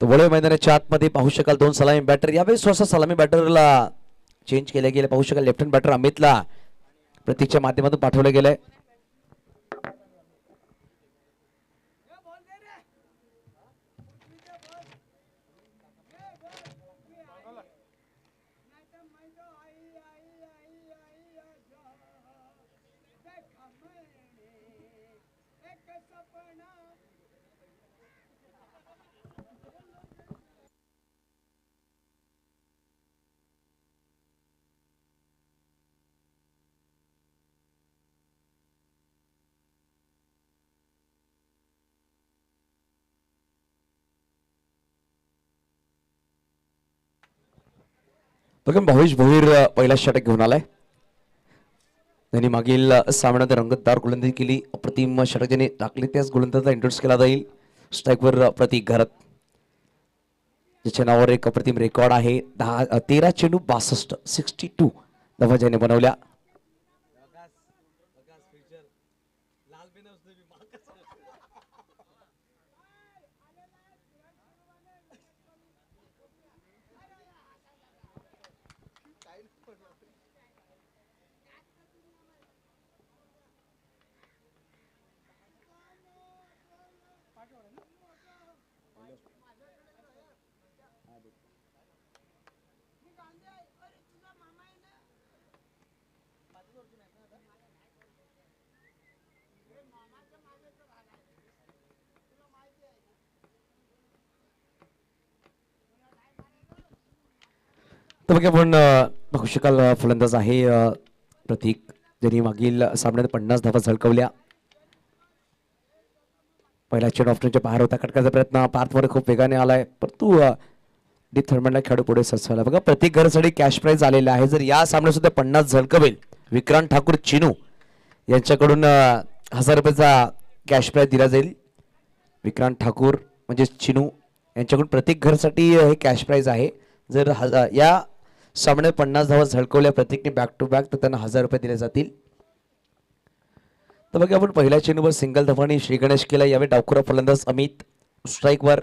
तो वळे मैदानाच्या आतमध्ये पाहू शकाल दोन सलामी बॅटर, यावेळी स्वतः सलामी बॅटरला चेंज केले गेले. पाहू शकाल लेफ्ट हँड बॅटर अमितला प्रतीकच्या माध्यमातून पाठवलं गेलंय. बघा भावेश भोईर पहिला षटक घेऊन आलाय. त्यांनी मागील सामन्यात रंगतदार गोलंदाजी केली. अप्रतिम षटक ज्यांनी टाकले त्याच गोलंदाजाला इंट्रोड्यूस केला जाईल. स्ट्राईकवर प्रतीक घरत, ज्याच्या नावावर एक अप्रतिम रेकॉर्ड आहे. 13 चेंडू 62 62 धावा ज्याने बनवल्या. तर बघा आपण बघू शकाल फलंदाज आहे प्रतीक, ज्यांनी मागील सामन्यात 50 धावा झळकवल्या. पहिला चेंडू ऑफ्टनच्या बाहेर होता. कटकाचा प्रयत्न पार्थवर खूप वेगाने आलाय, परंतु डी थर्डमॅनला खेळाडू पुढे सरसावला. बघा प्रत्येक घरासाठी कॅश प्राइज आलेला आहे. जर या सामन्यात सुद्धा 50 झळकवेल विक्रांत ठाकूर चिनू यांच्याकडून 1000 रुपयाचा कॅश प्राइज दिला जाईल. विक्रांत ठाकूर म्हणजे चिनू यांच्याकडून प्रत्येक घरासाठी हे कॅश प्राइज आहे. जर या सामन्यात 50 धावा झळकवल्या प्रत्येकने बॅक टू बॅक, तर त्यांना 1000 रुपये दिले जातील. तर बघा आपण पहिल्या चेंडूवर सिंगल धावांनी श्री गणेश केला. यावेळी डावखुरा फलंदाज अमित स्ट्राईकवर.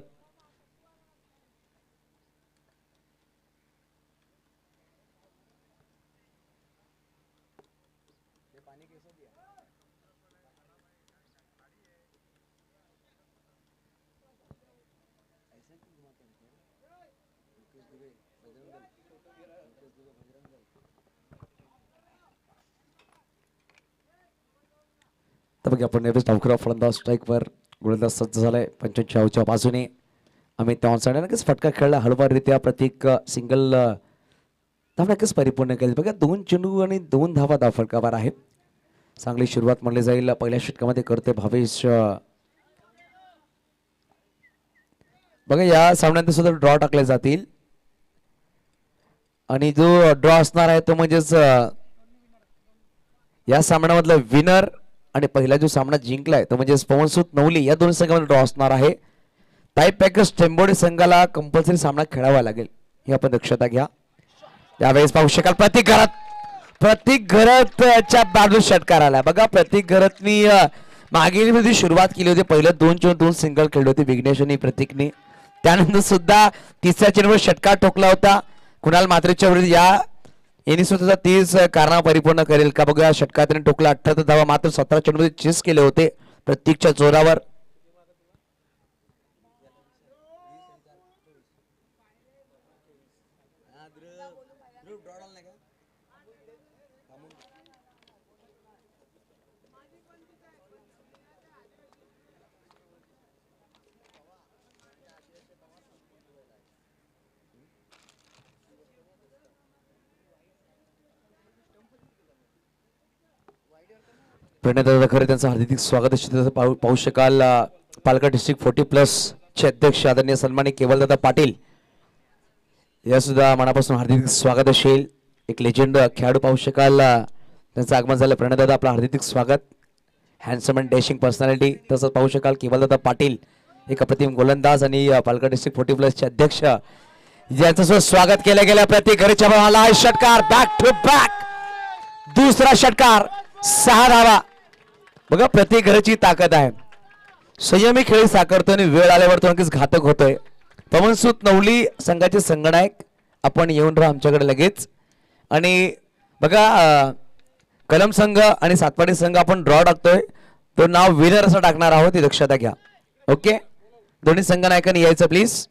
तर बघा आपण नेहमीच डावखुरा फलंदाज स्ट्राईकवर. गोलंदाज सज्ज झालाय 55 बाजूने. अमित त्यावर नक्कीच फटका खेळला हळवारित्या. प्रत्येक सिंगल धावा नक्कीच परिपूर्ण केली. बघा 2 चेंडू आणि 2 धावा धाव फलकावर आहे. चांगली सुरुवात म्हणली जाईल पहिल्या षटकामध्ये करते भावेश. बघा या सामन्यात सुद्धा ड्रॉ टाकले जातील आणि जो ड्रॉ असणार आहे तो म्हणजेच या सामन्यामधला विनर आणि पहिला जो सामना जिंकलाय तो म्हणजे पवनसुत नवली, या दोन संघामध्ये ड्रॉ असणार आहे. टाईप पॅकेज टेंबोडी संघाला कंपल्सरी सामना खेळावा लागेल, हे आपण दक्षता घ्या. त्यावेळेस पाहू शकाल प्रतीक घरतच्या बाजू षटकार आला. बघा प्रतीक घरतनी मागील मध्ये सुरुवात केली होती. पहिलं 2 सिंगल खेळले होते विघ्नेश आणि प्रतीकने. त्यानंतर सुद्धा तिसऱ्या चेंडूवर षटकार ठोकला होता. कुणाल मात्रेच्या विरुद्ध यांनी सुद्धा 30 कारणा परिपूर्ण करेल का? बघा षटकात टोकला 78 धावा, मात्र 17 चेंडूमध्ये चेस केले होते प्रत्येकच्या जोरावर. प्रणय खरे त्यांचं हार्दिक स्वागत. पाहू शकाल पालघर डिस्ट्रिक्ट 40+ चे अध्यक्ष आदरणीय सन्माननीय केवलदादा पाटील या सुद्धा मनापासून हार्दिक स्वागत असेल. एक लेजेंड खेळाडू पाहू शकाल त्यांचं आगमन झालं. प्रणय दादा आपलं हार्दिक स्वागत. Handsome and dashing personality. तसंच पाहू शकाल केवलदादा पाटील एक अप्रतिम गोलंदाज आणि पालघर डिस्ट्रिक्ट 40+ चे अध्यक्ष यांचं सुद्धा स्वागत केलं गेलं. प्रत्येक घरच्या भावाला षटकार बॅक टू बॅक. दुसरा षटकार 6 धावा. बघा प्रत्येक घराची ताकद आहे. संयमी खेळी साकारतो आणि वेळ आल्यावर तो नक्कीच घातक होतोय. पवनसूत नवली संघाचे संगणक आपण येऊन राहा आमच्याकडे लगेच. आणि बघा कलम संघ आणि सातपाडी संघ आपण ड्रॉ टाकतोय, तो नाव विनर असं टाकणार आहोत, ही दक्षता घ्या. ओके, दोन्ही संघनायकांनी यायचं प्लीज.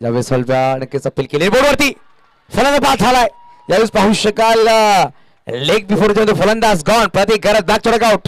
यावेळेस नक्कीच अपील केली बोर्डवरती फलंदाज बाद झालाय. यावेळेस पाहू शकाल लेग बिफोर फलंदाज गॉन. प्रतीक गरज बॅक टू आउट.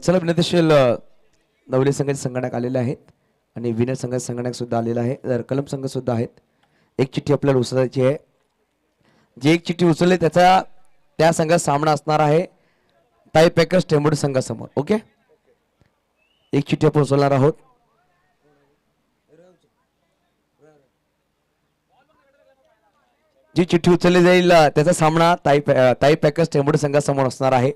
चला विनंतीशील नवली संघाचे संगणक आलेले आहेत आणि विनर संघाचे संगणक सुद्धा आलेला आहे. तर कलम संघ सुद्धा आहेत. एक चिठ्ठी आपल्याला उचलायची आहे. जे एक चिठ्ठी उचलली त्याचा त्या संघात सामना असणार आहे ताई पॅकर्स टेंबोडी संघासमोर. ओके, एक चिठ्ठी आपण उचलणार आहोत. जी चिठ्ठी उचलली जाईल त्याचा सामना ताई पॅकर्स टेंबोडी संघासमोर असणार आहे.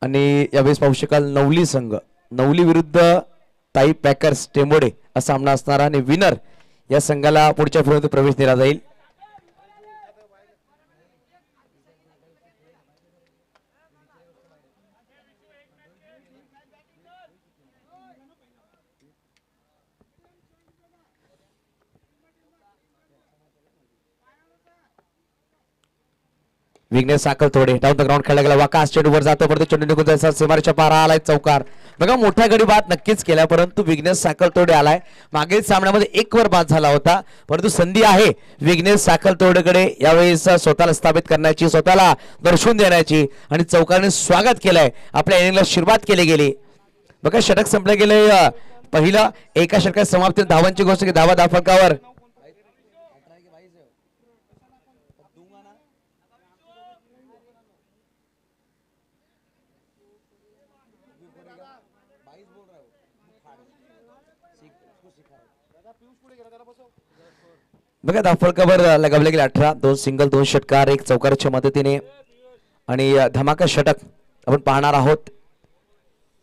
आणि यावेळेस पाहू शकाल नवली संघ, नवली विरुद्ध ताई पॅकर्स टेंबोडे असा सामना असणार आणि विनर या संघाला पुढच्या फेरीमध्ये प्रवेश दिला जाईल. विघ्नेश साखळतोडे डाऊन द ग्राउंड खेळला गेला. वाकास चेंडूवर जातो, परंतु चेंडू निघून जायचा सीमारेच्या पार आलाय चौकार. बघा मोठ्या गडी बाद नक्कीच केला, परंतु विघ्नेश साखळतोडे आलाय. मागील सामन्यामध्ये एक वर बाद झाला होता, परंतु संधी आहे विघ्नेश साखळतोडेकडे यावेळेस स्वतःला स्थापित करण्याची, स्वतःला दर्शवून देण्याची आणि चौकारने स्वागत केलंय. आपल्या इनिंगला सुरुवात केली गेली. बघा षटक संपले गेले. पहिला एका षटकात समाप्ती धावांची गोष्ट की धावा धावफलकावर बघा धावफलकावर लगावले गेले 18. 2 सिंगल, 2 षटकार, 1 चौकाराच्या मदतीने आणि धमाका षटक आपण पाहणार आहोत.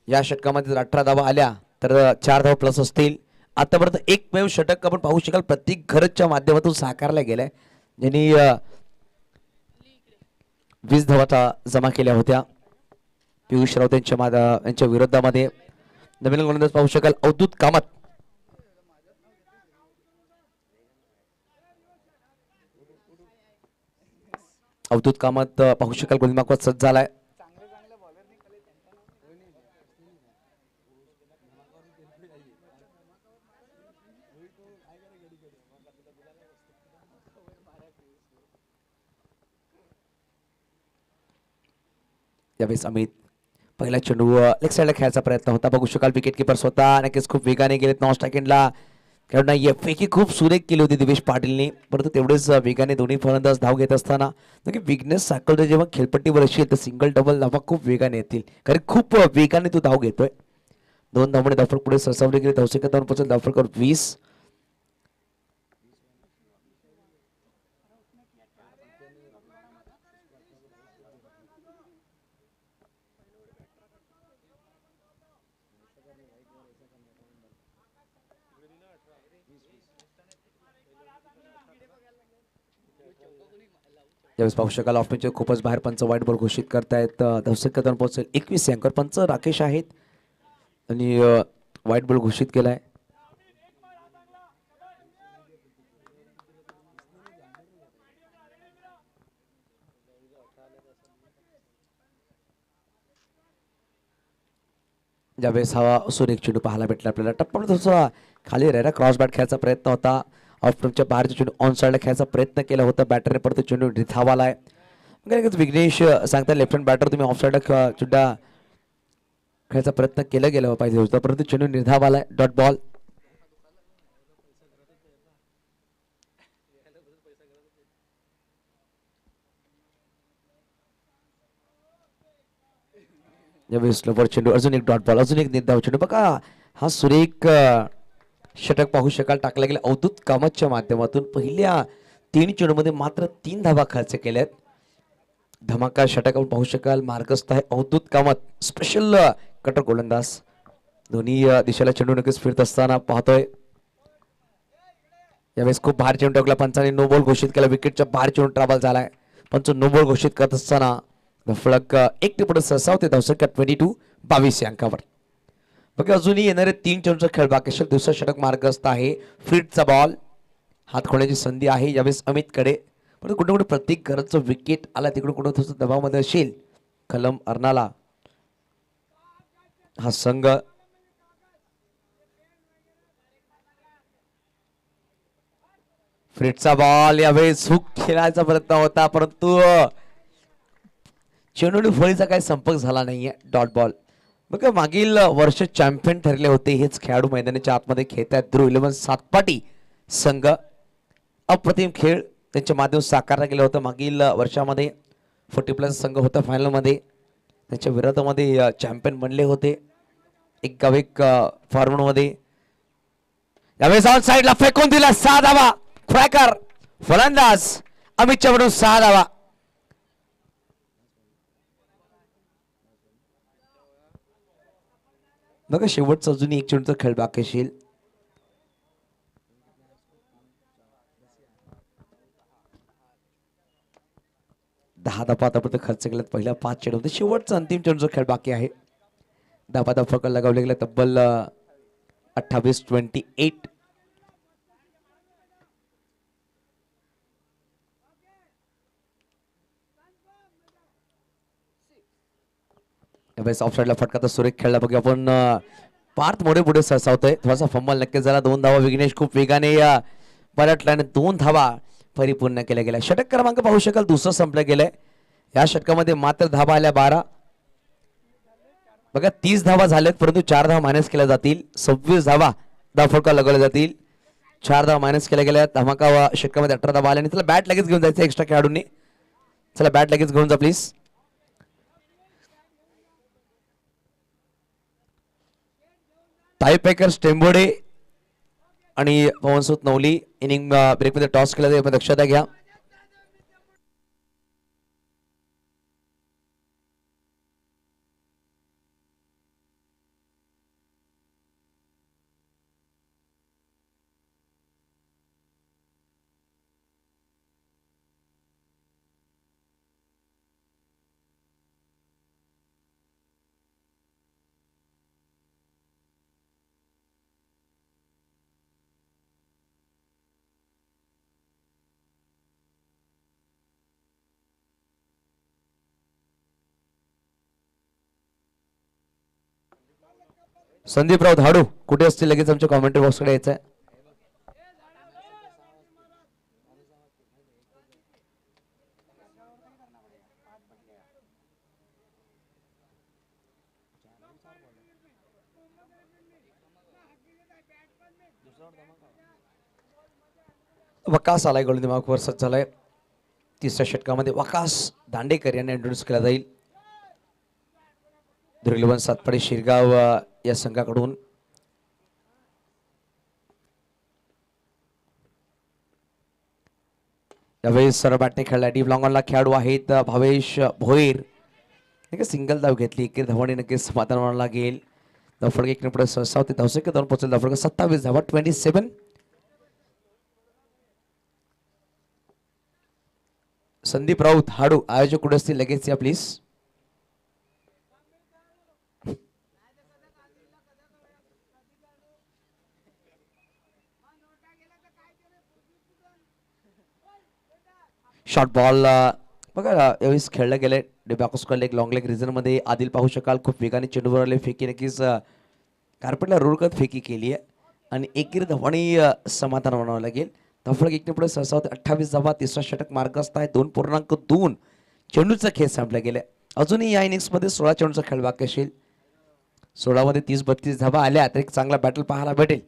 या षटकामध्ये जर 18 धावा आल्या तर 4 धावा प्लस असतील. आतापर्यंत एकमेव षटक आपण पाहू शकाल प्रत्येक घरच्या माध्यमातून साकारला गेलाय, ज्यांनी 20 धावा जमा केल्या होत्या. पियुष राऊत यांच्या विरोधामध्ये नवीन गोलंदाज पाहू शकाल अवधूत कामत. अवधूत कामत पाहू शकाल गोलंदाज सज्ज झालाय. यावेळेस अमित पहिला चेंडू लेग साईडला खेळायचा प्रयत्न होता. बघू शकाल विकेट किपर स्वतः नक्कीच खूप वेगाने गेलेत. नॉन स्ट्रायकिंगला खेळणं पैकी खूप सुरेख केली होती दिवेश पाटीलने, परंतु तेवढेच वेगाने दोन्ही फलंदाज धाव घेत असताना नक्की विघ्नेश साखळतोडे जेव्हा खेळपट्टीवर असेल तर सिंगल डबल धावा खूप वेगाने येतील, कारण खूप वेगाने तो धाव घेतोय. 2 धावांनी धावफलक पुढे सरसावले गेले. धावसंख्या पोहोचेल धावफलकावर 20. यावेळेस पाहू शकाल ऑफ पिच खूपच बाहेर पंच वाईट बॉल घोषित करतायत. धावसंख्या पोहोचेल 21 अंकर. पंच राकेश आहेत आणि वाईट बॉल घोषित केलाय. ज्यावेळेस हा सुरेख चेंडू पाहायला भेटला आपल्याला टप्पा थोडासा खाली राहिला क्रॉस बॅट खेळायचा प्रयत्न होता ऑफच्या बाहेरचा चेंडू ऑन साईडला खेळायचा प्रयत्न केला होता बॅटरने परत चेंडू रिथावाला आहे मग विघ्नेश सांगता लेफ्ट हँड बॅटर तुम्ही ऑफ साईडला सुद्धा खेळायचा प्रयत्न केला गेला पाहिजे होता परंतु चेंडू निर्धावाला आहे डॉट बॉल. यावेळेस स्लोवर चेंडू अजून एक डॉट बॉल अजून एक निर्धाव चेंडू बघा हा सुरेख षटक पाहू शकाल टाकला गेला अवधूत कामतच्या माध्यमातून पहिल्या 3 चेंडूमध्ये मात्र 3 धावा खर्च केल्यात धमाका षटक आपण पाहू शकाल मार्गस्थ आहे अवधूत कामत स्पेशल कटर गोलंदाज दोन्ही दिशेला चेंडू नक्कीच फिरत असताना पाहतोय यावेळेस खूप बाहेर चेंडू टाकला पंचाने नो बॉल घोषित केला विकेटच्या बाहेर चेंडू ट्रॅव्हल झालाय पंच नो बॉल घोषित करत असताना फलक एक पुढे सरसावते धावसंख्या 22 या अंकावर बघा अजूनही येणारे 3 चेंडूचा खेळ बाकी असेल दुसरा षटक मार्गस्थ आहे फ्रीटचा बॉल हात खोण्याची संधी आहे यावेळेस अमितकडे परंतु कुठे कुठे प्रत्येक गरजचं विकेट आला तिकडून कुठं थोडं दबावामध्ये असेल कलम अर्नाला हा संघ फ्रीटचा बॉल यावेळेस हुक खेळायचा प्रयत्न होता परंतु चेंडू फळीचा काही संपर्क झाला नाहीये डॉट बॉल बघा मागील वर्ष चॅम्पियन ठरले होते हेच खेळाडू मैदानाच्या आतमध्ये खेळतात ध्रुव 11 सातपाटी संघ अप्रतिम खेळ त्यांच्या माध्यमातून साकारला गेलं होतं मागील वर्षामध्ये 40+ संघ होता फायनलमध्ये त्यांच्या विरोधामध्ये चॅम्पियन बनले होते एक गाव एक फॉर्ममध्ये यावेळेस ऑन साईडला फेकून दिला 6 धावा क्रॅकर फलंदाज अमितच्या वरून 6 धावा बघा शेवटचा अजूनही एक चेंडूचा खेळ बाकी असेल दहा धावा आतापर्यंत खर्च केल्यात पहिल्या 5 चेंडूमध्ये शेवटचा अंतिम चेंडूचा खेळ बाकी आहे धावा फकल लगावले गेले तब्बल 28-28 यावेळेस ऑफसाईडला फटका तर सुरेख खेळला बघा आपण पार्थ मोठे पुढे सरसावतोय थोडासा फंबल नक्कीच झाला 2 धावा विघ्नेश खूप वेगाने पलटल्याने 2 धावा परिपूर्ण केल्या गेल्या षटक क्रमांक पाहू शकाल दुसरं संपलं गेलंय या षटकामध्ये मात्र धावा आल्या 12 बघा 30 धावा झाल्यात परंतु 4 धावा मायनस केल्या जातील 26 धावा फटका लगवल्या जातील 4 धावा मायनस केल्या गेल्या धमाका षटकामध्ये 18 धावा आल्या आणि चला बॅट लगेच घेऊन जायचं एक्स्ट्रा खेळाडूंनी चला बॅट लगेच घेऊन जा प्लीज टायपेकर टेंबोडे आणि पवनसुत नवली इनिंग ब्रेकमध्ये टॉस केला जाईल दक्षता घ्या संदीपराव धाडू कुठे असतील लगेच आमच्या कॉमेंट्री बॉक्सकडे यायचं आहे वकास आलाय गोल दिमागवर सज्ज झालाय तिसऱ्या षटकामध्ये वकास दांडेकर यांना इंट्रोड्यूस केला जाईल ध्रुव सातपाडी शिरगाव या संघाकडून यावेळेस सर्व बॅटने खेळला डीप लॉंग ऑनला खेळाडू आहेत भावेश भोईर सिंगल धाव घेतली एकेरी धावाने नक्कीच समाधान लागेल धावफलक एक पुढे सहसा होते धावसंख्या 2 पोहोचेल धावफलक 27 धावा 27 संदीप राऊत हाडू आयोजक कुठे असतील लगेच या प्लीज शॉर्ट बॉल बघा यावेळेस खेळले गेले डेबाकोस्कल एक लॉंग लेग रिझन मध्ये आदिल पाहू शकाल खूप वेगाने चेंडूवर आले फेकी नक्कीच कार्पेटला रोडकत फेकी केली आहे आणि एकेरी धावांनी समाधान म्हणावं लागेल. धावफलक एकने पुढे सहसा 28 धावा तिसरा षटक मार्गस्थ आहे 2.2 चेंडूचा खेळ संपला गेला. अजूनही या इनिंग्समध्ये 16 चेंडूचा खेळ बाकी असेल. 16 मध्ये 30-32 धावा आल्या तर एक चांगला बॅटल पाहायला भेटेल.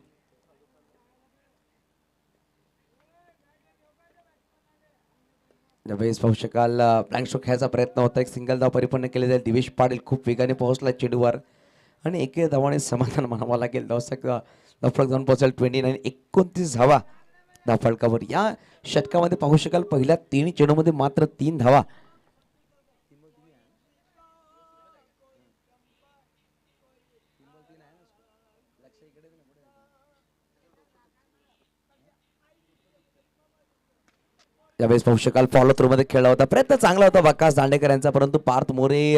ज्यावेळेस पाहू शकाल ब्लँक स्ट्रोक खेळायचा प्रयत्न होता एक सिंगल धाव परिपूर्ण केले जाईल. दिवेश पाटील खूप वेगाने पोहोचला चेंडूवर आणि एके धावाने समाधान म्हणावं लागेल. धावफलक जाऊन पोहोचेल 29 धावा धावफलकावर. या षटकामध्ये पाहू शकाल पहिल्या 3 चेंडूमध्ये मात्र 3 धावा. यावेळेस पाहू शकाल फॉलो थ्रू मध्ये खेळला होता प्रयत्न चांगला होता वकास दांडेकर यांचा परंतु पार्थ मोरे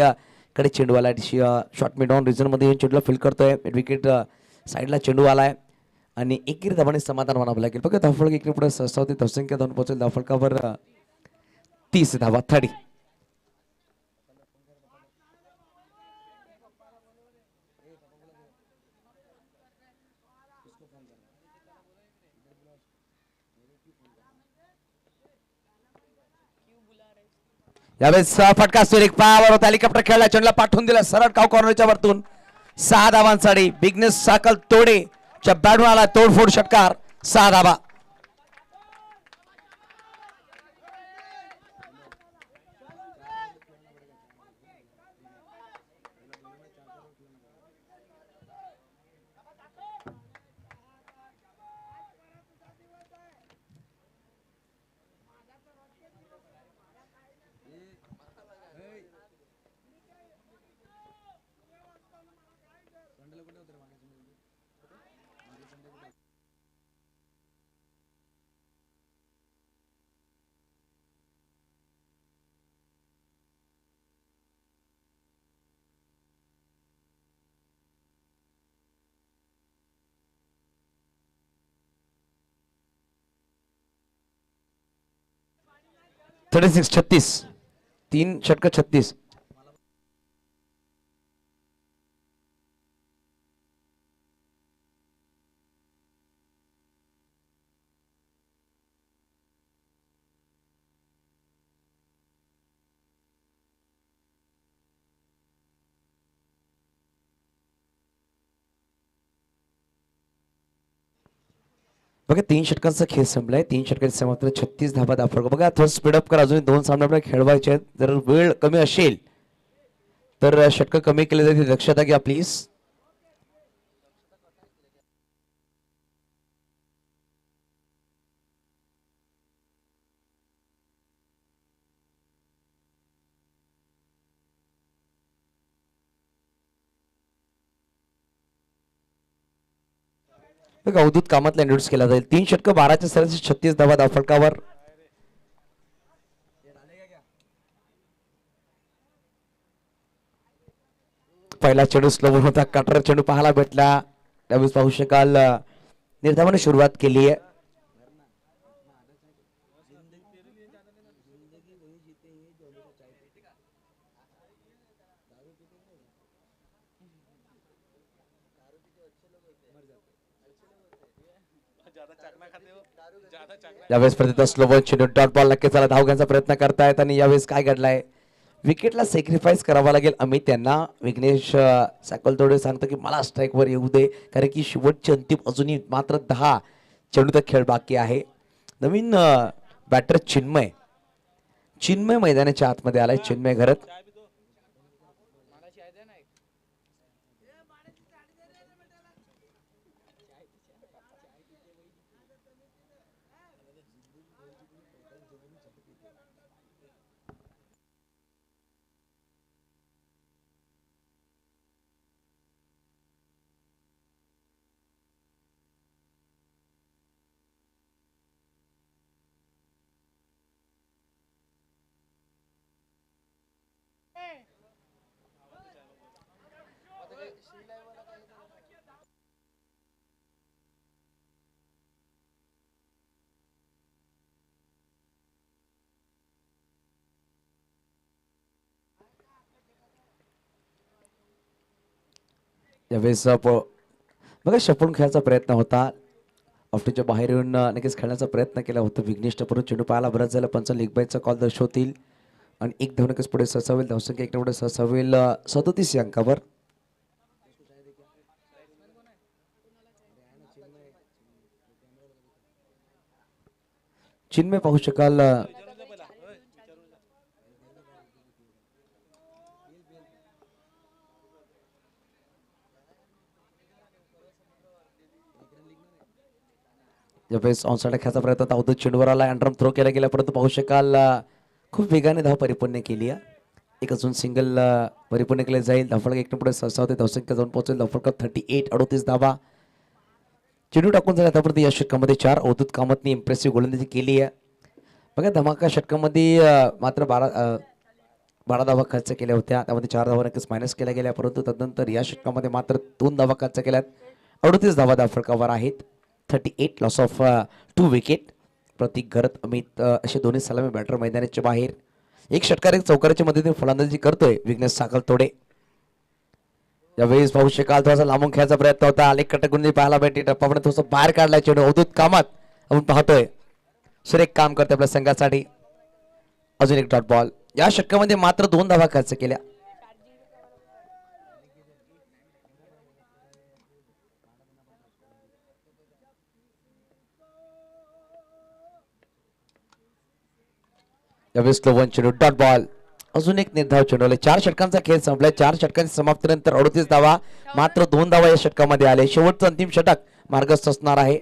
कडे चेंडू आला शॉर्ट मिड ऑन रिझन मध्ये येऊन चेंडूला फील्ड करतोय विकेट साईडला चेंडू आलाय आणि एकेरी धावाने समाधान म्हणावं लागेल. बघा धावफलक एकेरी पुढे सहसा होते धावसंख्या धावून पोहोचेल धावफलकावर 30 धावा 30. यावेळेस फटका सुरेख पायावर होता हेलिकॉप्टर खेळला चेंडूला पाठवून दिला सरळ काव कॉर्नरच्या वरतून 6 धावांसाठी बिगनेस साकल तोडे च्या बॅटून आला तोडफोड षटकार 6 धावा. थर्टी 36 3 षटक 36. बघा 3 षटकांचा खेळ संपलाय 3 षटकांची समाप्त 36 धावा दाखल. बघा थोडं स्पीडअप करा अजून 2 सामने आपल्याला खेळवायचे आहेत. जर वेळ कमी असेल तर षटक कमी केले जातील लक्षात घ्या प्लीज. बघा अवधूत कामातला इंट्रोड्यूस केला जाईल 3 षटक 12 सरासरी 36 धावा धावफलकावर. पहिला चेंडू स्लो होता कटर चेंडू पाहायला भेटला त्यावेळेस पाहू शकाल निर्धावाने सुरुवात केली आहे. यावेळेस प्रतिता स्लो बॉल चेंडू डॉट बॉल नक्कीच त्याला धाव घ्यायचा प्रयत्न करतायत आणि यावेळेस काय घडलाय विकेटला सॅक्रिफाईस करावा लागेल अमित यांना. विघ्नेश साकलतोडे सांगतो की मला स्ट्राईक वर येऊ दे कारण की शेवटचे अंतिम अजूनही मात्र 10 चेंडूचा खेळ बाकी आहे. नवीन बॅटर चिन्मय मैदानाच्या आतमध्ये आलाय चिन्मय घरत. यावेळेस बघा षटपण खेळायचा प्रयत्न होता. ऑफ्टीच्या बाहेर येऊन नक्कीच खेळण्याचा प्रयत्न केला होता विघ्नेश टपूर. चेंडू पाहायला बरंच झालं. पंच लीग बायचा कॉल दर्शवतील आणि एक धाव नक्कीच पुढे सरसावेल. धावसंख्या एक पुढे सरसावेल 37 या अंकावर. चिन्मय पाहू शकाल ज्यावेळेस ऑनसाइड खेळायचा प्रयत्न होता. अवधूत चेंडूवर आला. अंडरम थ्रो केला गेला परंतु पाहू शकाल खूप वेगाने धाव परिपूर्ण केली आहे. एक अजून सिंगल परिपूर्ण केले जाईल. धावफलक एक पुढे सरसावते. धावसंख्या जाऊन पोहोचेल. धावफलक 38 38 धावा. चेंडू टाकून झाला त्याप्रती या षटकामध्ये 4. अवधूत कामतने इम्प्रेसिव्ह गोलंदाजी केली आहे. बघा धमाका षटकामध्ये मात्र 12 धावा खर्च केल्या होत्या. त्यामध्ये 4 धावा नक्कीच मायनस केल्या गेल्या परंतु तदनंतर या षटकामध्ये मात्र 2 धावा खर्च केल्यात. 38 धावा धावफलकावर आहेत. 38 लॉस ऑफ 2 विकेट. प्रतीक घरत अमित असे दोन्ही सलामी बॅटर मैदानाच्या बाहेर. एक षटकार एक चौकाराच्या मदतीने फलंदाजी करतोय विघ्नेश साखलतोडे. यावेळेस पाहू शकाल थोडासा लांबून खेळायचा प्रयत्न होता. अनेक कटकुंदी पाहायला भेटली. टप्पापर्यंत थोडंसं बाहेर काढलाय चेंडू. अवधूत कामात आपण पाहतोय सुरेख काम करते आपल्या संघासाठी. अजून एक डॉट बॉल. या षटकामध्ये मात्र 2 धावा खर्च केल्या. यावेळेस लोवन चेंडू डॉट बॉल. अजून एक निर्धाव चेंडू. 4 षटकांचा खेळ संपलाय. 4 षटकांच्या समाप्तीनंतर 38 धावा मात्र 2 धावा या षटकामध्ये आले. शेवटचं अंतिम षटक मार्गस्थ असणार आहे.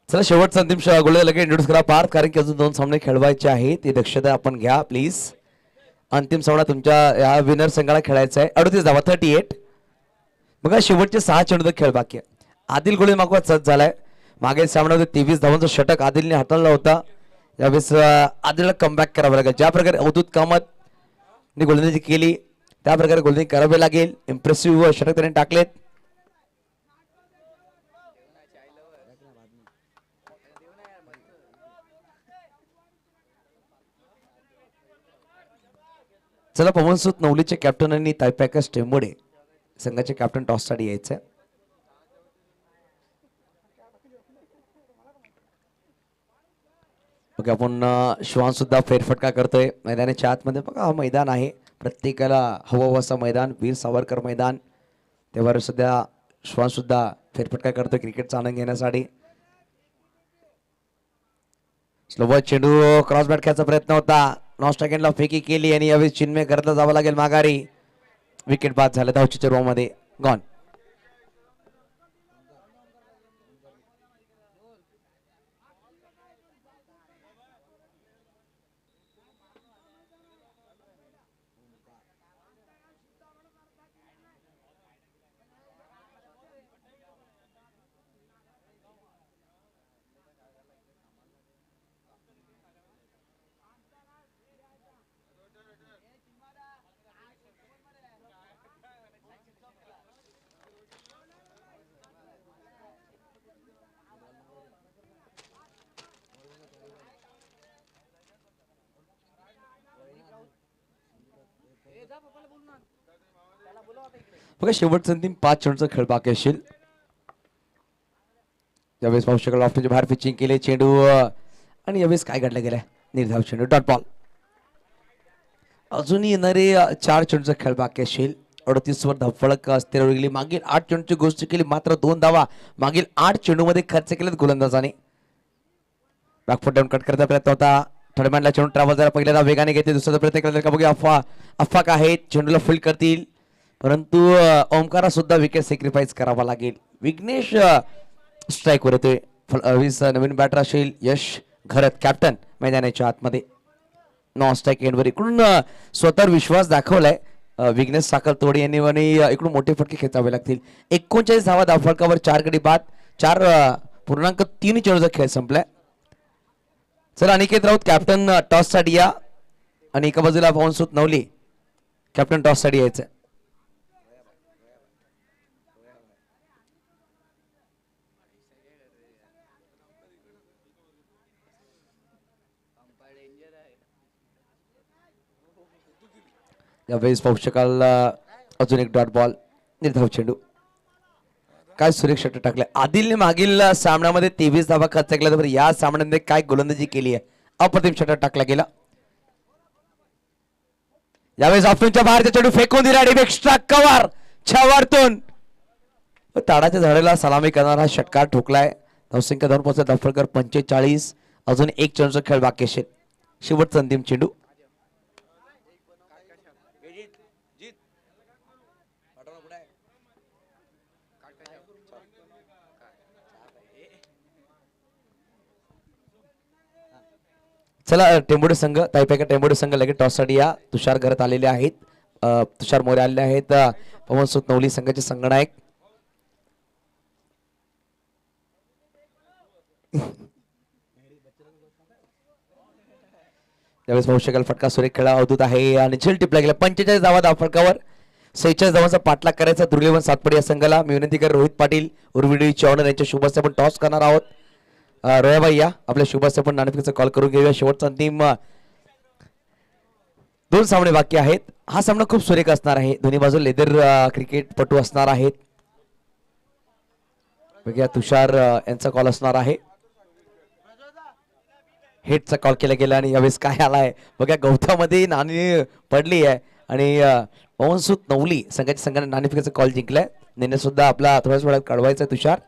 चला शेवटचा अंतिम गोल लगेच इंट्रोड्यूस करा पार्थ कारण की अजून 2 सामने खेळवायचे आहेत. ती दक्षता आपण घ्या प्लीज. अंतिम सामना तुमच्या या विनर संघाला खेळायचा आहे. 38 धावा 38. बघा शेवटचे 6 चेंडू खेळ बाकी आहे. आदिल गोळे मागवा सज्ज झालाय. मागील सामन्यामध्ये 23 धावांचं षटक आदिलने हाताळला होता. यावेळेस आदिलला कमबॅक करावं लागेल. ज्या प्रकारे अवधूत कामत गोलंदाजी केली त्या प्रकारे गोलंदाजी करावी लागेल. इम्प्रेसिव्ह षटक त्याने टाकलेत. चला पवनसुत नवलीचे कॅप्टन आणि ताईपॅकर्स टेंबोडे संघाचे कॅप्टन टॉससाठी यायचं. बघा आपण श्वान सुद्धा फेरफटका करतोय मैदानाच्या आतमध्ये. बघा हा मैदान आहे प्रत्येकाला हवं असं मैदान. वीर सावरकर मैदान. तेव्हा सध्या श्वान सुद्धा फेरफटका करतोय क्रिकेटचा आनंद घेण्यासाठी. स्लोवर चेंडू क्रॉस बॅट खेळायचा प्रयत्न होता. नॉन स्ट्राइकला फेकी केली आणि यावेळी चिन्मय घरातला जावं लागेल माघारी. विकेट बाद झालं धावचीच्या रोमध्ये गॉन. बघा शेवटचा अंतिम 5 चेंडूचा खेळ बाकी असेल. यावेळेस पाहू शकाल ऑफच्या बाहेर पिचिंग केले चेंडू आणि यावेळेस काय घडलं गेलं निर्धाव चेंडू डॉट बॉल. अजूनही येणारे 4 चेंडूचा खेळ बाकी असेल. 38 वर धावफलक अस्थिर गेली. मागील 8 चेंडूची गोष्ट केली मात्र 2 धावा मागील 8 चेंडूमध्ये खर्च केलेत गोलंदाजाने. बॅकफुट डाऊन कट करता प्रयत्न होता. थर्डमॅनला चेंडू ट्रॅव्हल जरा पहिल्यांदा वेगाने घेते. दुसरा प्रयत्न केला का बघूया. अफाक आहेत चेंडूला फील्ड करतील परंतु ओमकारा सुद्धा विकेट सॅक्रिफाईस करावा लागेल. विघ्नेश स्ट्राईक वर येतोय. नवीन बॅटर असेल यश घरत कॅप्टन मैदानाच्या आतमध्ये नॉन स्ट्राईक एंडवर इकडून स्वतःवर विश्वास दाखवलाय विघ्नेश साखरतोडे यांनी आणि इकडून मोठे फटके खेचावे लागतील. 39 धावा धावफलकावर 4 गडी बाद 4.3 चेंडूचा खेळ संपलाय. चला अनिकेत राऊत कॅप्टन टॉस साठी या आणि एका बाजूला पवनसुत नवली कॅप्टन टॉस साठी यायचं. यावेळेस पाहू शकाल अजून एक डॉट बॉल निर्धाव चेंडू. काय सुरेख षटक टाकलाय आदिलने मागील सामन्यामध्ये 23 धावा खर्च केला तर या सामन्यामध्ये काय गोलंदाजी केली आहे. अप्रतिम षटक टाकला गेला. यावेळेस ऑफस्पिनच्या बाहेरचा चेंडू फेकून दिला आणि एक्स्ट्रा कव्हर छावारतून ताडाच्या झाडाला सलामी करणारा षटकार ठोकलाय. धावसंख्या धावून पोहोचला धावफलकर 45. अजून एक चेंडूचा खेळ बाकी असेल. शेवटचा अंतिम चेंडू. चला टेंबोडे संघ ताईपेका टेंबोडे संघ लगेच टॉस साठी या. तुषार घरात आलेले आहेत. तुषार मोरे आलेले आहेत. पवनसुत नवली संघाचे संघनायक त्यावेळेस पाहू शकाल फटका सुरेख खेळा अवधूत आहे आणि झेल टिपला गेला. 45 धावा धावफलकावर 46 धावांचा पाठलाग करायचा दुर्लेवन सातपडी या संघाला. मी विनंती कर रोहित पाटील उर्विडी चव्हाण यांच्या शुभस्य आपण टॉस करणार आहोत. रोयाबाई या आपल्या शुभस्य आपण नाणेफेकीचा कॉल करून घेऊया. शेवटचा अंतिम 2 सामने बाकी आहेत. हा सामना खूप सुरेख असणार आहे. दोन्ही बाजू लेदर क्रिकेटपटू असणार आहेत. बघूया तुषार यांचा कॉल असणार आहे. हेडचा कॉल केला गेला आणि यावेळेस काय आलाय बघा गवतामध्ये नाणी पडली आहे आणि पवनसुत नवली संघाच्या संघाने नाणेफेकीचा कॉल जिंकलाय. नेने सुद्धा आपला थोड्याच वेळात काढवायचा तुषार.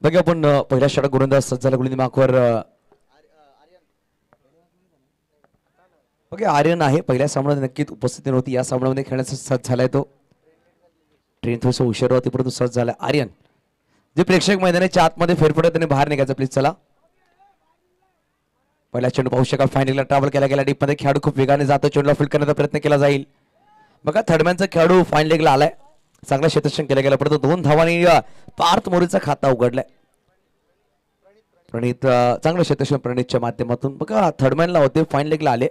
बघा आपण पहिल्या षटक गोलंदाज सज्ज झाला गोलंदाज मार्कवर बघा आर्यन आहे. पहिल्या सामन्यात नक्कीच उपस्थिती नव्हती, या सामन्यामध्ये खेळण्याचा सज्ज झालाय तो. ट्रेन थोडंसं उशीर होती परंतु सज्ज झाला आर्यन. जे प्रेक्षक मैदानाच्या आतमध्ये फेरफटत त्यांनी बाहेर निघायचं प्लीज. चला पहिला चेंडू पाहू शकाल. फायनलला ट्रॅव्हल केला गेला डीप मध्ये. खेळाडू खूप वेगाने जातो. चेंडूला फील्ड करण्याचा प्रयत्न केला जाईल. बघा थर्डमॅनचा खेळाडू फाईन लेगला आलाय. चांगला क्षेत्ररक्षण केलं गेलं परंतु 2 धावांनी पार्थ मोरेचा खाता उघडलाय. प्रणित चांगलं क्षेत्ररक्षण प्रणितच्या माध्यमातून. बघा थर्डमॅनला होते फाईन लेगला आले.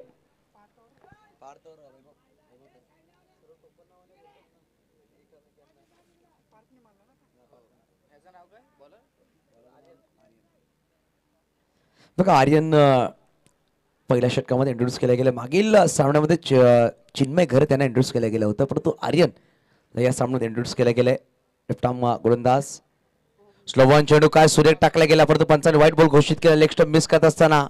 बघा आर्यन पहिल्या षटकामध्ये इंट्रोड्यूस केलं गेलं. मागील सामन्यामध्ये चिन्मय घर त्यांना इंट्रोड्यूस केलं गेलं होतं परंतु आर्यन या सामन्यात इंट्रोड्यूस केलं गेलंय. लेफ्ट आर्म गोलंदाज. स्लोवन चेंडू काय सुरेख टाकला गेला परंतु पंचाने व्हाईट बॉल घोषित केला. लेग स्टंप मिस करत असताना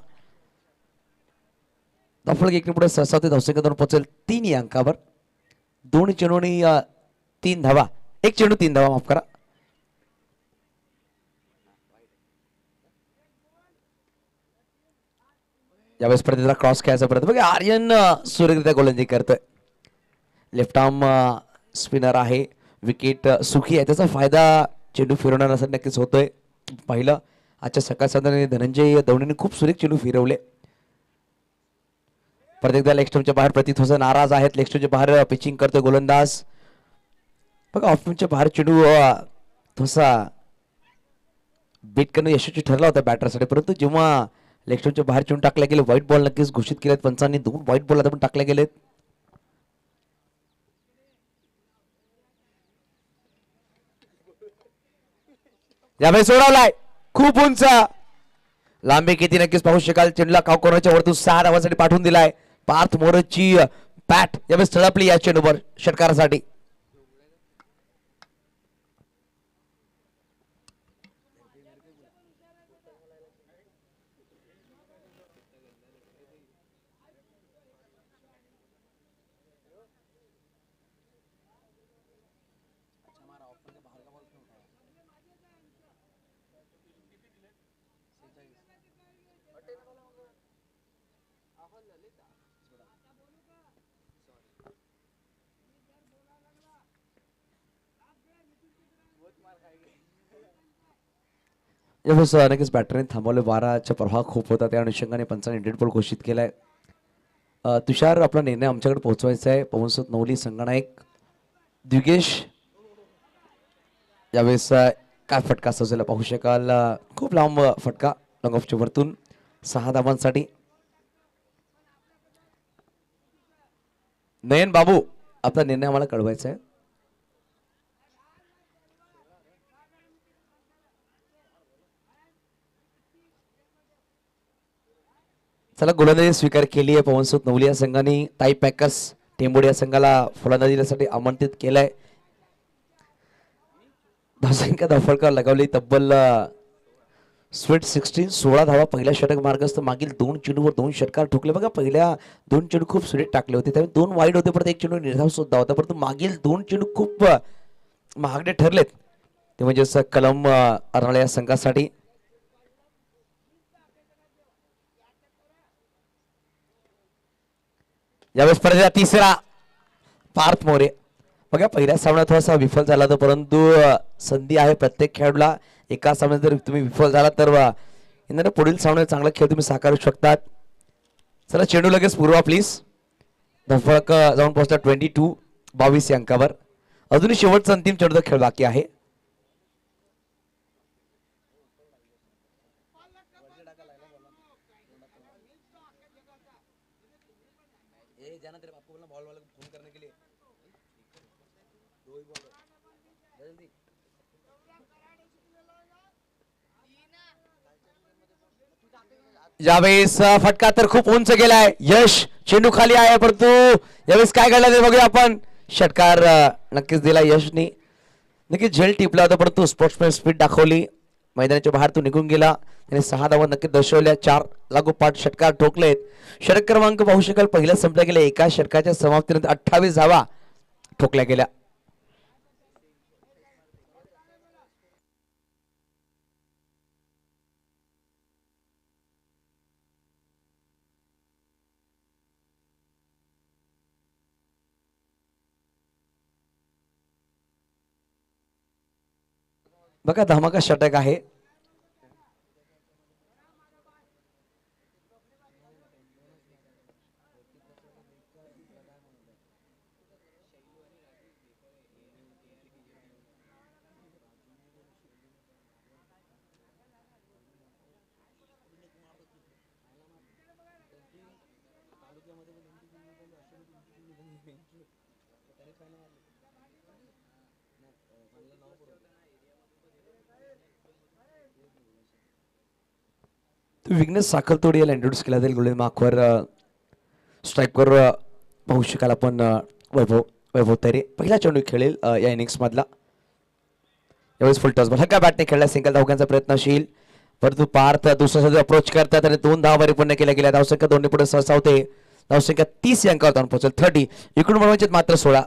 धावफलक एक पुढे सहसा ते धावसंख्या पोहोचेल 3 या अंकावर. 2 चेंडूनी 3 धावा. 1 चेंडू 3 धावा माफ करा. यावेळेस प्रतिला क्रॉस खेळायचा प्रयत्न. बघा आर्यन सुरेखरित्या गोलंदाजी करतोय. लेफ्ट आर्म स्पिनर आहे. विकेट सुखी आहे त्याचा फायदा चेंडू फिरवणाऱ्यासाठी नक्कीच होतोय. पाहिलं आजच्या सकाळ साधारण धनंजय दवणेने खूप सुरेख चेंडू फिरवले. प्रत्येकदा लेग स्टंपच्या बाहेर प्रतीत थोडं नाराज आहेत. लेग स्टंपच्या बाहेर पिचिंग करतोय गोलंदाज. बघा ऑफ स्टंपच्या बाहेर चेंडू थोसा बीट करणं यशस्वी ठरला होता बॅटरसाठी परंतु जेव्हा लेग स्टंपच्या बाहेर चेंडू टाकले गेले व्हाईट बॉल नक्कीच घोषित केलेत पंचांनी. 2 व्हाईट बॉल आता पण टाकले गेलेत. यावेळेस सोडवलाय खूप उंच. लांबी किती नक्कीच पाहू शकाल. चेंडूला कॉर्नरच्या वरतून 6 धावांसाठी पाठवून दिलाय. पार्थ मोरेची बॅट यावेळेस तळपली या चेंडूवर षटकारासाठी. यावेळेस नक्कीच बॅटरने थांबवले. वाराच्या प्रवाह खूप होता त्या अनुषंगाने पंचाने डेड बॉल घोषित केलाय. तुषार आपला निर्णय आमच्याकडे पोहोचवायचा आहे. पवनसुत नवली संगनायक द्विगेश यावेळेस काय फटका सजवला पाहू शकाल. खूप लांब फटका लॉंग ऑफच्या वरतून 6 धावांसाठी. नयन बाबू आपला निर्णय आम्हाला कळवायचा आहे. चला गोलंदाजी स्वीकार केली आहे पवनसुत नवली या संघाने. ताई पॅकर्स टेंबोडी या संघाला फलंदाजीसाठी आमंत्रित केलंय. धावसंख्या धावफलका लगावली तब्बल स्वीट 16. 16 धावा पहिल्या षटक मार्गस्थ. मागील 2 चेंडूवर 2 षटकार ठोकले. बघा पहिल्या 2 चेंडू खूप सुरेख टाकले होते त्यामुळे 2 वाईड होते परत 1 चेंडू निर्धाव सुद्धा होता परंतु मागील 2 चेंडू खूप महागडे ठरलेत ते म्हणजे कलम अर्नाळा या संघासाठी. यावेळेस स्पर्धेचा तिसरा पार्थ मोरे. बघा पहिल्या सामन्यात थोडासा विफल झाला होता परंतु संधी आहे प्रत्येक खेळाडूला. एका सामन्यात जर तुम्ही विफल झाला तर येणाऱ्या पुढील सामन्यात चांगला खेळ तुम्ही साकारू शकतात. चला चेंडू लगेच पुरवा प्लीज. धावफलक जाऊन पोहोचला 22 या अंकावर. अजूनही शेवटचा अंतिम चेंडूचा खेळ बाकी आहे. यावेळेस फटका तर खूप उंच गेलाय. यश चेंडू खाली आहे परंतु यावेळेस काय घडलं ते बघूया आपण. षटकार नक्कीच दिला यशनी. नक्कीच झेल टिपला होता परंतु स्पोर्ट्समॅन स्पीड दाखवली. मैदानाच्या बाहेर तो निघून गेला. त्याने 6 धावा नक्की दर्शवल्या. 4 लागोपाठ षटकार ठोकलेत. षटक क्रमांक पाहू शकाल पहिल्या संपल्या गेल्या. एका षटकाच्या समाप्तीनंतर 28 धावा ठोकल्या गेल्या. बघा धमाका षटक आहे. विघ्नेश साखरतोडी याला इंट्रोड्यूस केला जाईल गोल्डन मार्कवर. स्ट्राईकवर पाहू शकाल आपण वैभव वैभव तरे पहिला चेंडू खेळेल या इनिंग्स मधला. यावेळेस फुल टॉस बॉल हक्का बॅटने खेळला. सिंगल धावक्यांचा प्रयत्नशील परंतु पार्थ दुसऱ्या साठी अप्रोच करतात आणि 2 धावा परिपूर्ण केल्या गेल्या. धावसंख्या दोन्ही पुढे सहसावते. धावसंख्या 30 अंकावर जाऊन पोहोचेल 30. इकडून बनवायचे मात्र 16.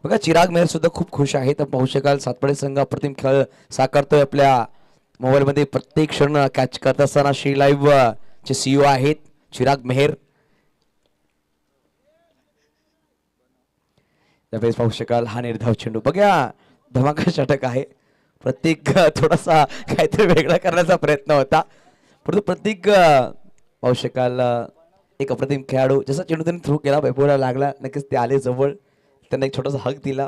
बघा चिराग मेहर सुद्धा खूप खुश आहे. तर पाहू शकाल सातपडे संघ अप्रतिम खेळ साकारतोय आपल्या मोबाईल मध्ये. प्रत्येक क्षण कॅच करत असताना श्री लाईव्ह चे सीईओ आहेत चिराग मेहर. त्यावेळेस पाहू शकाल हा निर्धाव चेंडू. बघा धमाका षटक आहे. प्रत्येक थोडासा काहीतरी वेगळा करण्याचा प्रयत्न होता परंतु प्रत्येक पाहू शकाल एक अप्रतिम खेळाडू जसा चेंडू त्यांनी थ्रू केला वैभवला लागला. नक्कीच ते आले जवळ त्यांना एक छोटासा हक दिला.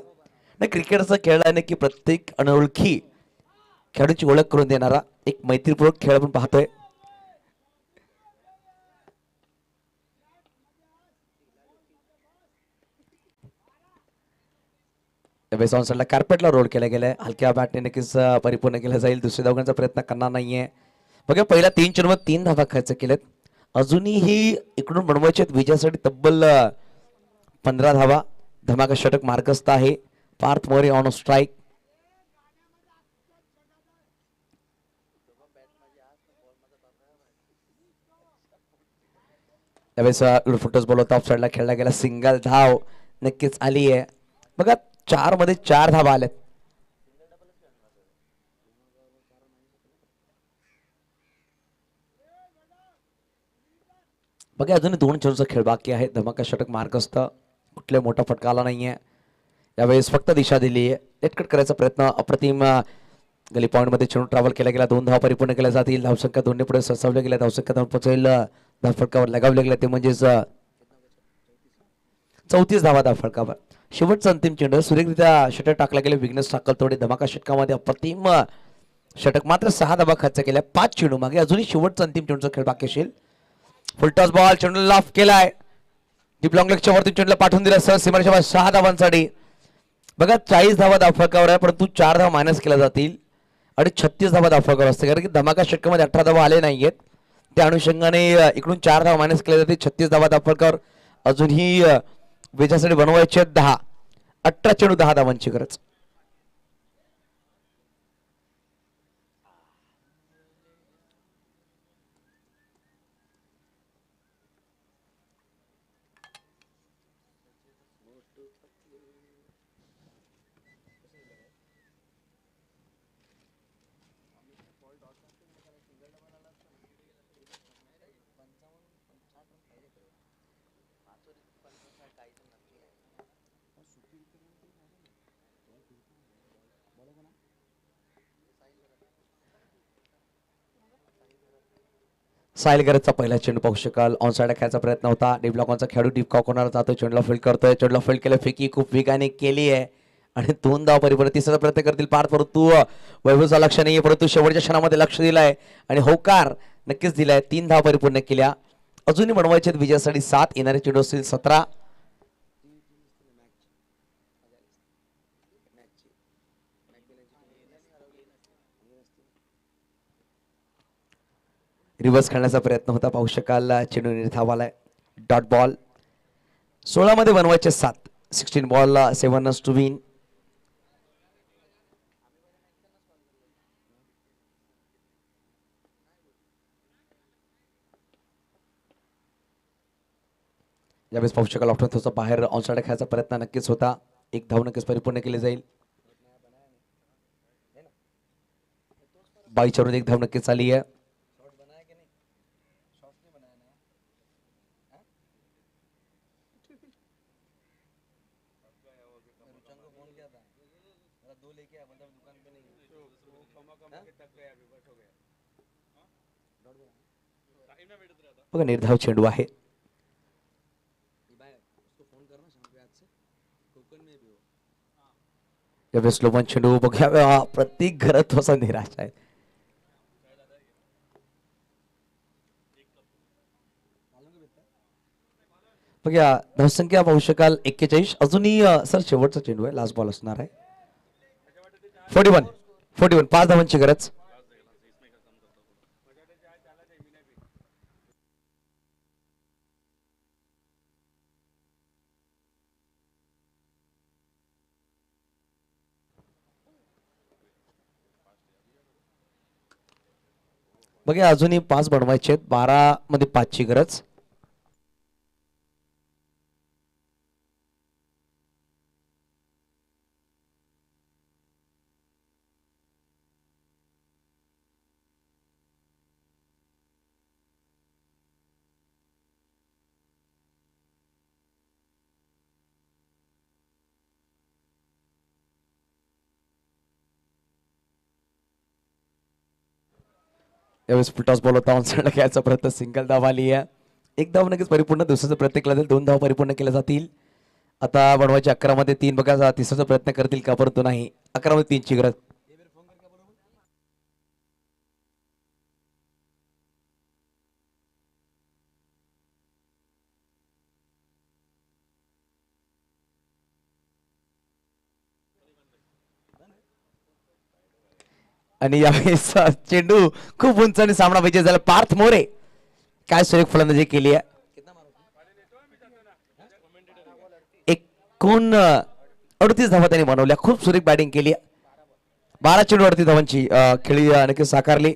नाही क्रिकेट असं खेळ आहे ना की प्रत्येक अनोळखी खेळाडूची ओळख करून देणारा एक मैत्रीपूर्वक खेळ आपण पाहतोय. वेसॉन्सला कार्पेटला रोल केला गेलाय. हलक्या बॅटने नक्कीच परिपूर्ण केला जाईल. दुसऱ्या धावण्याचा प्रयत्न करणार नाहीये. बघा पहिला 3 चेंडूमध्ये 3 धावा खर्च केलेत. अजूनही इकडून बनवायचे विजयासाठी तब्बल 15 धावा. धमाका षटक मार्गस्थ आहे. Parth More on strike. त्यावेळेस फुटस बॉल होता ऑफ साईडला खेळला गेला. सिंगल धाव नक्कीच आली आहे. बघा 4 मध्ये 4 धावा आल्यात. बघा अजूनही 2 चेंडूचा खेळ बाकी आहे. धमाका षटक मार्गस्थ कुठल्या मोठा फटका आला नाहीये. यावेळेस फक्त दिशा दिली आहे. नेटकट करायचा प्रयत्न अप्रतिम गली पॉईंट मध्ये चेंडू ट्रॅव्हल केला गेला. 2 धावा परिपूर्ण केल्या जातील. धावसंख्या दोन्ही पुढे सरसावल्या गेल्या. धावसंख्या धावून पोहोचेल धावफटकावर लगावले गेला ते म्हणजेच 34 धावा धावफटकावर. शेवटचा अंतिम चेंडू सुरेखरित्या षटक टाकला गेले. विघ्नेश साखरतोडे धमाका षटकामध्ये अप्रतिम षटक मात्र 6 धावा खर्च केल्या. 5 चेंडू मागे अजूनही शेवटचा अंतिम चेंडूचा खेळ बाकी असेल. फुलटॉस बॉल चेंडू लाफ केलाय. डीप लॉंग लेगच्या वरती चेंडूला पाठवून दिला सर सीमारेषेवर 6 धावांसाठी. बघा 40 धावा धावफटकावर आहे परंतु 4 धावा मायनस केल्या जातील आणि 36 धावा धावफटकावर असते कारण की धमाका षटकामध्ये 18 धावा आले नाहीयेत. त्या अनुषंगाने इकडून 4 धावा मायनस केल्या जातील. 36 धावा धावफटकावर अजूनही विजयासाठी बनवायचे 10. 18 चेंडू 10 धावांची गरज. साहिल गरजचा पहिला चेंडू पाहू शकाल. ऑन साइड खेळायचा प्रयत्न होता. डीप लॉकॉनचा खेळाडू डीप कॉर्नर जातो. चेंडूला फील्ड करतोय. चेंडूला फील्ड केलं. फेकी खूप वेगाने केली आहे आणि 2 धाव परिपूर्ण. तिसरा प्रयत्न करतील पार्थ परंतु वैभवचा लक्ष नाहीये परंतु शेवटच्या क्षणामध्ये लक्ष दिलाय आणि होकार नक्कीच दिलाय. 3 धाव परिपूर्ण केल्या. अजूनही बनवायचे विजयासाठी 7. येणारे चेंडू असतील 17. रिव्हर्स खेळण्याचा प्रयत्न होता पाहू शकाल. चेंडू निर्धावालाय. डॉट बॉल 16 मध्ये बनवायचे 7. 16 बॉल 7 रन्स टू विन. यावेळेस पाहू शकाल ऑप्शन थोडासा बाहेर ऑनसाइड खेळायचा प्रयत्न नक्कीच होता. 1 धाव नक्कीच परिपूर्ण केली जाईल. 22 चेंडूत 1 धाव नक्कीच आली आहे. बघा निर्धाव चेंडू आहे. यावेळेस स्लोमन चेंडू बघा प्रत्येक घरात थोडासा निराश आहे. बघा धावसंख्या पाहू शकाल 41. अजूनही सर शेवटचा चेंडू आहे, लास्ट बॉल असणार आहे. 41 5 धावांची गरज. बघा अजूनही 5 बनवायचे आहेत, 12 मध्ये 5 ची गरज. यावेळेस फुलटॉस बॉल होता, ऑनसाइडला खेळायचा प्रयत्न, सिंगल धाव आली आहे. एक धाव नक्कीच परिपूर्ण, दुसऱ्याचा प्रयत्न केला जाईल, 2 धाव परिपूर्ण केल्या जातील. आता बनवायचे 11 मध्ये 3. बघा तिसऱ्याचा प्रयत्न करतील का, परंतु नाही. 11 मध्ये 3 ची गरज. आणि यावेळेस चेंडू खूप उंच आणि सामना विजय झाला. पार्थ मोरे काय सुरेख फलंदाजी केली आहे. 38 धावा त्यांनी बनवल्या, खूप सुरेख बॅटिंग केली. 12 चेंडू 38 धावांची खेळी नक्की साकारली.